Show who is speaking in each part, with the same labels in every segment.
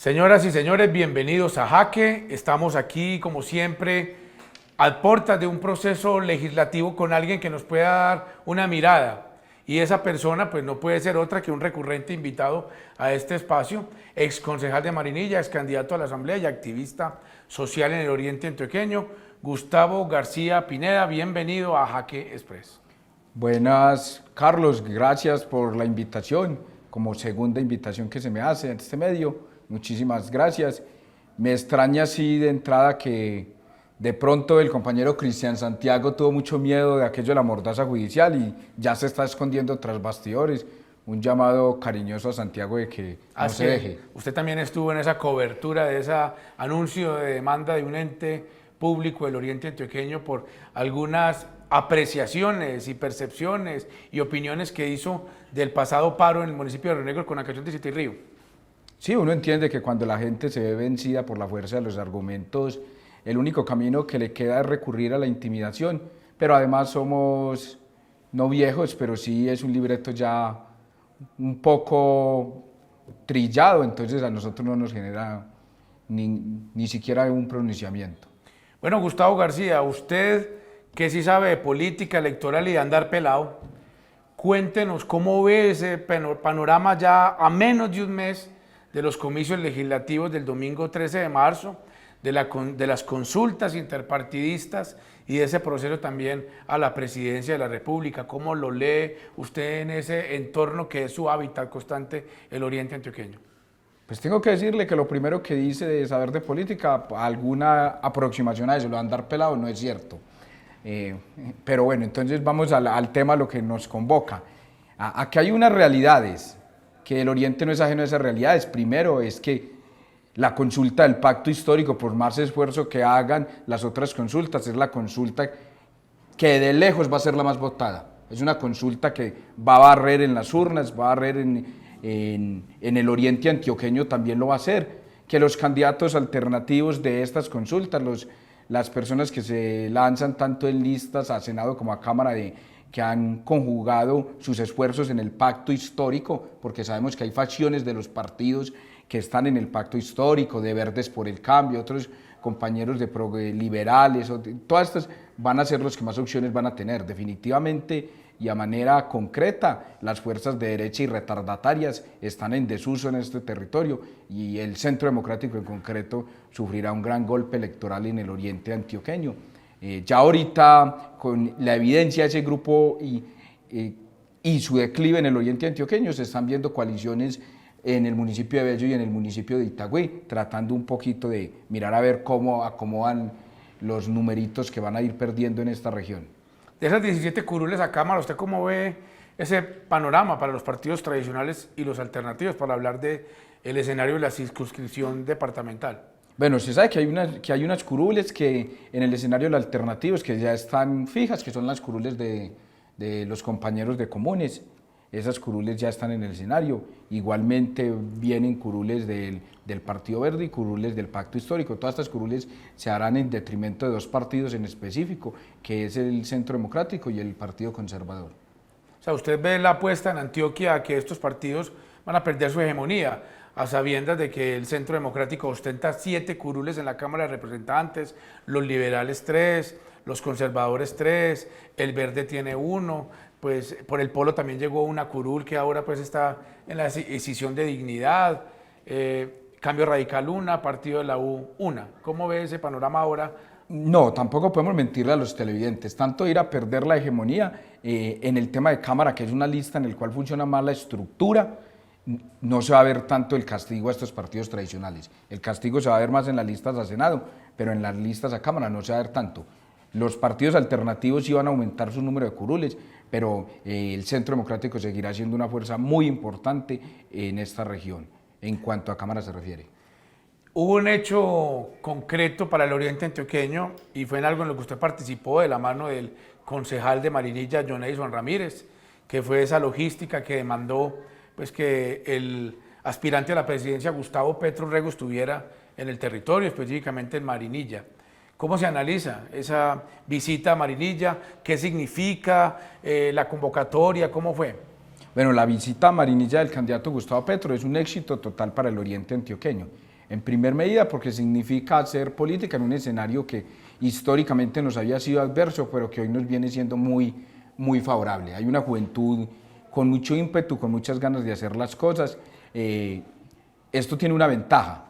Speaker 1: Señoras y señores, bienvenidos a Jaque. Estamos aquí, como siempre, a puertas de un proceso legislativo con alguien que nos pueda dar una mirada. Y esa persona, pues, no puede ser otra que un recurrente invitado a este espacio, ex concejal de Marinilla, ex candidato a la Asamblea y activista social en el Oriente Antioqueño, Gustavo García Pineda. Bienvenido a Jaque Express.
Speaker 2: Buenas, Carlos, gracias por la invitación, como segunda invitación que se me hace en este medio. Muchísimas gracias. Me extraña así de entrada que de pronto el compañero Cristian Santiago tuvo mucho miedo de aquello de la mordaza judicial y ya se está escondiendo tras bastidores. Un llamado cariñoso a Santiago de que no se deje.
Speaker 1: Usted también estuvo en esa cobertura de ese anuncio de demanda de un ente público del Oriente Antioqueño por algunas apreciaciones y percepciones y opiniones que hizo del pasado paro en el municipio de Río Negro con la canción de City Río.
Speaker 2: Sí, uno entiende que cuando la gente se ve vencida por la fuerza de los argumentos, el único camino que le queda es recurrir a la intimidación, pero además somos no viejos, pero sí es un libreto ya un poco trillado, entonces a nosotros no nos genera ni siquiera un pronunciamiento.
Speaker 1: Bueno, Gustavo García, usted que sí sabe de política electoral y de andar pelado, cuéntenos cómo ve ese panorama ya a menos de un mes de los comicios legislativos del domingo 13 de marzo, de las consultas interpartidistas y de ese proceso también a la presidencia de la República. ¿Cómo lo lee usted en ese entorno que es su hábitat constante, el Oriente Antioqueño?
Speaker 2: Pues tengo que decirle que lo primero que dice de saber de política, alguna aproximación a eso, lo de andar pelado no es cierto. Pero bueno, entonces vamos al tema, lo que nos convoca. Aquí hay unas realidades, que el Oriente no es ajeno a esas realidades. Primero es que la consulta del pacto histórico, por más esfuerzo que hagan las otras consultas, es la consulta que de lejos va a ser la más votada. Es una consulta que va a barrer en las urnas, va a barrer en el Oriente Antioqueño, también lo va a hacer. Que los candidatos alternativos de estas consultas, las personas que se lanzan tanto en listas a Senado como a Cámara que han conjugado sus esfuerzos en el pacto histórico, porque sabemos que hay facciones de los partidos que están en el pacto histórico, de Verdes por el Cambio, otros compañeros de liberales, todas estas van a ser los que más opciones van a tener. Definitivamente y a manera concreta, las fuerzas de derecha y retardatarias están en desuso en este territorio y el Centro Democrático en concreto sufrirá un gran golpe electoral en el Oriente Antioqueño. Ya ahorita, con la evidencia de ese grupo y su declive en el Oriente Antioqueño, se están viendo coaliciones en el municipio de Bello y en el municipio de Itagüí, tratando un poquito de mirar a ver cómo acomodan los numeritos que van a ir perdiendo en esta región.
Speaker 1: De esas 17 curules a Cámara, ¿usted cómo ve ese panorama para los partidos tradicionales y los alternativos para hablar del escenario de la circunscripción departamental?
Speaker 2: Bueno, se sabe que hay unas curules que en el escenario de los alternativos que ya están fijas, que son las curules de los compañeros de comunes. Esas curules ya están en el escenario. Igualmente vienen curules del Partido Verde y curules del Pacto Histórico. Todas estas curules se harán en detrimento de dos partidos en específico, que es el Centro Democrático y el Partido Conservador.
Speaker 1: O sea, usted ve la apuesta en Antioquia a que estos partidos van a perder su hegemonía, a sabiendas de que el Centro Democrático ostenta 7 curules en la Cámara de Representantes, los liberales 3, los conservadores 3, el Verde tiene 1, pues por el Polo también llegó una curul que ahora pues está en la escisión de dignidad, Cambio Radical 1, Partido de la U 1. ¿Cómo ve ese panorama ahora?
Speaker 2: No, tampoco podemos mentirle a los televidentes, tanto ir a perder la hegemonía en el tema de Cámara, que es una lista en la cual funciona más la estructura, no se va a ver tanto el castigo a estos partidos tradicionales. El castigo se va a ver más en las listas a Senado, pero en las listas a Cámara no se va a ver tanto. Los partidos alternativos sí van a aumentar su número de curules, pero el Centro Democrático seguirá siendo una fuerza muy importante en esta región, en cuanto a Cámara se refiere.
Speaker 1: Hubo un hecho concreto para el Oriente Antioqueño y fue en algo en lo que usted participó de la mano del concejal de Marinilla, John Edison Ramírez, que fue esa logística que demandó pues, que el aspirante a la presidencia, Gustavo Petro Rego, estuviera en el territorio, específicamente en Marinilla. ¿Cómo se analiza esa visita a Marinilla? ¿Qué significa la convocatoria? ¿Cómo fue?
Speaker 2: Bueno, la visita a Marinilla del candidato Gustavo Petro es un éxito total para el Oriente Antioqueño. En primer medida porque significa hacer política en un escenario que históricamente nos había sido adverso, pero que hoy nos viene siendo muy favorable. Hay una juventud con mucho ímpetu, con muchas ganas de hacer las cosas. Esto tiene una ventaja,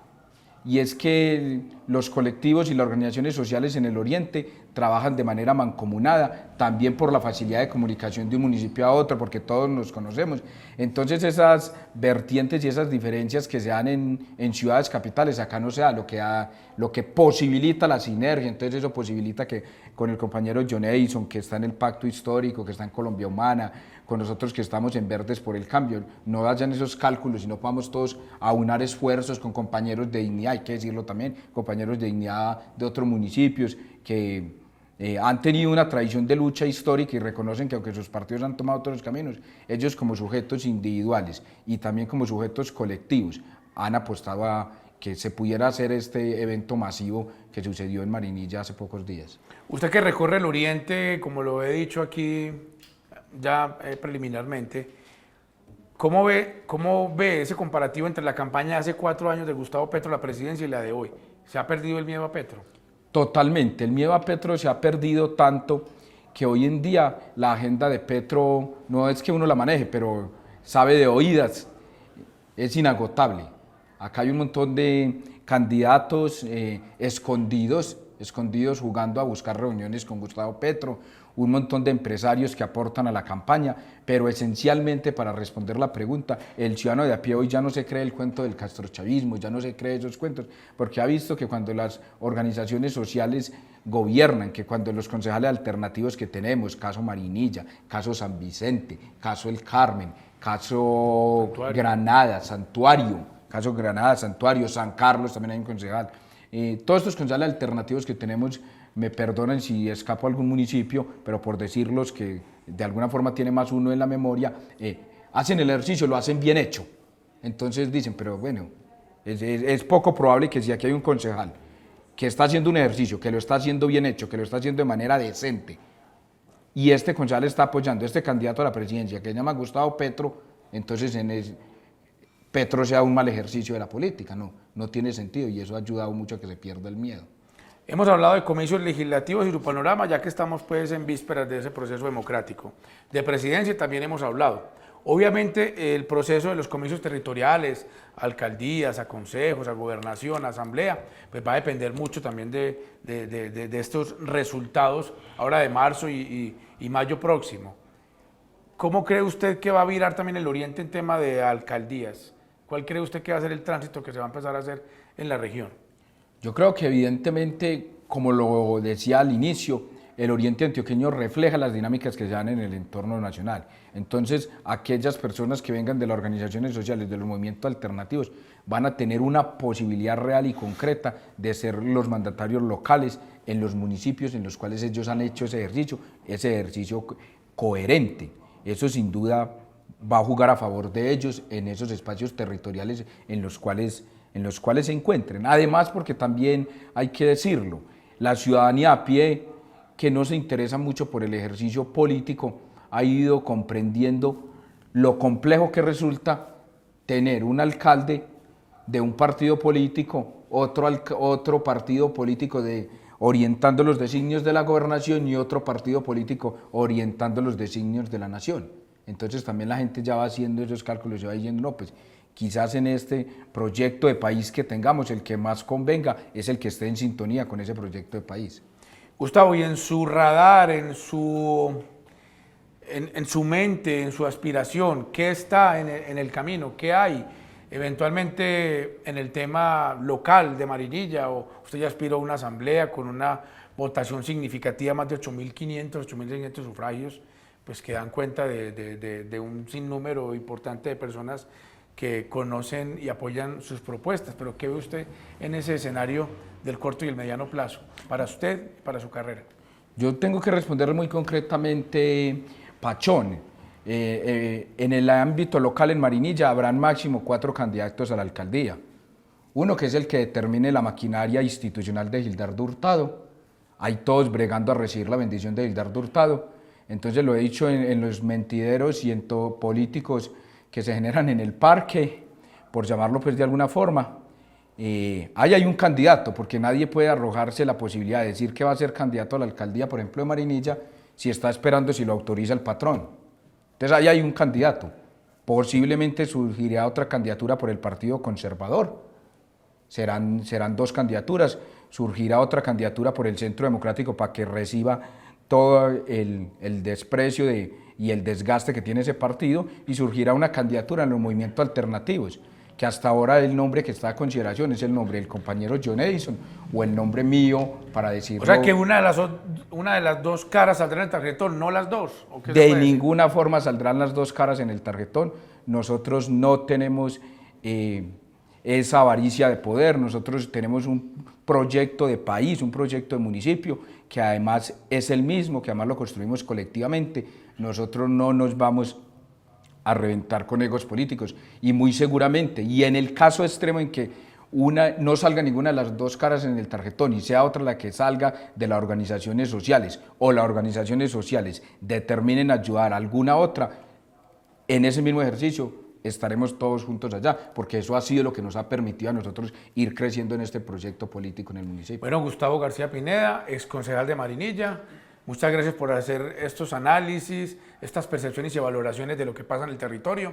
Speaker 2: y es que los colectivos y las organizaciones sociales en el Oriente trabajan de manera mancomunada, también por la facilidad de comunicación de un municipio a otro, porque todos nos conocemos. Entonces esas vertientes y esas diferencias que se dan en ciudades capitales, acá no se da, lo que posibilita la sinergia. Entonces eso posibilita que con el compañero John Edison, que está en el Pacto Histórico, que está en Colombia Humana, con nosotros que estamos en Verdes por el Cambio, no hayan esos cálculos, sino podamos todos aunar esfuerzos con compañeros de dignidad, hay que decirlo también, compañeros de dignidad de otros municipios que han tenido una tradición de lucha histórica y reconocen que aunque sus partidos han tomado otros caminos, ellos como sujetos individuales y también como sujetos colectivos han apostado a que se pudiera hacer este evento masivo que sucedió en Marinilla hace pocos días.
Speaker 1: Usted que recorre el Oriente, como lo he dicho aquí ya preliminarmente, ¿cómo ve ese comparativo entre la campaña de hace 4 años de Gustavo Petro a la presidencia y la de hoy? ¿Se ha perdido el miedo a Petro?
Speaker 2: Totalmente, el miedo a Petro se ha perdido tanto que hoy en día la agenda de Petro no es que uno la maneje, pero sabe de oídas, es inagotable. Acá hay un montón de candidatos escondidos jugando a buscar reuniones con Gustavo Petro, un montón de empresarios que aportan a la campaña, pero esencialmente, para responder la pregunta, el ciudadano de a pie hoy ya no se cree el cuento del castrochavismo, ya no se cree esos cuentos, porque ha visto que cuando las organizaciones sociales gobiernan, que cuando los concejales alternativos que tenemos, caso Marinilla, caso San Vicente, caso El Carmen, caso Granada, caso Granada, Santuario, San Carlos, también hay un concejal, todos estos concejales alternativos que tenemos, me perdonen si escapo a algún municipio, pero por decirlos que de alguna forma tiene más uno en la memoria, hacen el ejercicio, lo hacen bien hecho. Entonces dicen, pero bueno, es poco probable que si aquí hay un concejal que está haciendo un ejercicio, que lo está haciendo bien hecho, que lo está haciendo de manera decente, y este concejal está apoyando a este candidato a la presidencia, que se llama Gustavo Petro, entonces Petro sea un mal ejercicio de la política. No tiene sentido, y eso ha ayudado mucho a que se pierda el miedo.
Speaker 1: Hemos hablado de comicios legislativos y su panorama, ya que estamos pues en vísperas de ese proceso democrático. De presidencia también hemos hablado. Obviamente el proceso de los comicios territoriales, alcaldías, a consejos, a gobernación, a asamblea, pues va a depender mucho también de estos resultados ahora de marzo y mayo próximo. ¿Cómo cree usted que va a virar también el Oriente en tema de alcaldías? ¿Cuál cree usted que va a ser el tránsito que se va a empezar a hacer en la región?
Speaker 2: Yo creo que evidentemente, como lo decía al inicio, el Oriente Antioqueño refleja las dinámicas que se dan en el entorno nacional. Entonces, aquellas personas que vengan de las organizaciones sociales, de los movimientos alternativos, van a tener una posibilidad real y concreta de ser los mandatarios locales en los municipios en los cuales ellos han hecho ese ejercicio coherente. Eso sin duda va a jugar a favor de ellos en esos espacios territoriales en los cuales se encuentren. Además, porque también hay que decirlo, la ciudadanía a pie, que no se interesa mucho por el ejercicio político, ha ido comprendiendo lo complejo que resulta tener un alcalde de un partido político, otro partido político orientando los designios de la gobernación y otro partido político orientando los designios de la nación. Entonces también la gente ya va haciendo esos cálculos, ya va diciendo, no, pues quizás en este proyecto de país que tengamos, el que más convenga es el que esté en sintonía con ese proyecto de país.
Speaker 1: Gustavo, y en su radar, en su mente, en su aspiración, ¿qué está en el camino? ¿Qué hay eventualmente en el tema local de Marinilla? ¿O usted ya aspiró a una asamblea con una votación significativa, más de 8.500, 8.600 sufragios, pues que dan cuenta de un sinnúmero importante de personas que conocen y apoyan sus propuestas? Pero ¿qué ve usted en ese escenario del corto y el mediano plazo para usted y para su carrera?
Speaker 2: Yo tengo que responder muy concretamente, Pachón. En el ámbito local en Marinilla habrán máximo 4 candidatos a la alcaldía. Uno que es el que determine la maquinaria institucional de Gildardo Hurtado. Hay todos bregando a recibir la bendición de Gildardo Hurtado. Entonces lo he dicho en los mentideros y en políticos que se generan en el parque, por llamarlo pues de alguna forma. ahí hay un candidato, porque nadie puede arrojarse la posibilidad de decir que va a ser candidato a la alcaldía, por ejemplo, de Marinilla, si está esperando si lo autoriza el patrón. Entonces ahí hay un candidato. Posiblemente surgirá otra candidatura por el Partido Conservador. Serán dos candidaturas. Surgirá otra candidatura por el Centro Democrático para que reciba todo el desprecio y el desgaste que tiene ese partido, y surgirá una candidatura en los movimientos alternativos, que hasta ahora el nombre que está a consideración es el nombre del compañero John Edison o el nombre mío, para decirlo.
Speaker 1: O sea que una de las dos caras saldrá en el tarjetón, no las dos. ¿O qué se
Speaker 2: De
Speaker 1: puede decir?
Speaker 2: ninguna forma saldrán las dos caras en el tarjetón. Nosotros no tenemos esa avaricia de poder, nosotros tenemos un proyecto de país, un proyecto de municipio, que además es el mismo, que además lo construimos colectivamente. Nosotros no nos vamos a reventar con egos políticos, y muy seguramente, y en el caso extremo en que no salga ninguna de las dos caras en el tarjetón y sea otra la que salga de las organizaciones sociales, o las organizaciones sociales determinen ayudar a alguna otra, en ese mismo ejercicio estaremos todos juntos allá, porque eso ha sido lo que nos ha permitido a nosotros ir creciendo en este proyecto político en el municipio.
Speaker 1: Bueno, Gustavo García Pineda, ex concejal de Marinilla, muchas gracias por hacer estos análisis, estas percepciones y valoraciones de lo que pasa en el territorio.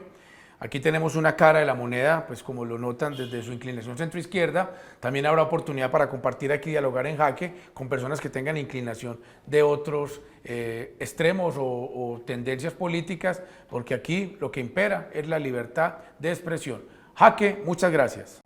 Speaker 1: Aquí tenemos una cara de la moneda, pues como lo notan desde su inclinación centro-izquierda. También habrá oportunidad para compartir aquí, dialogar en Jaque con personas que tengan inclinación de otros extremos o tendencias políticas, porque aquí lo que impera es la libertad de expresión. Jaque, muchas gracias.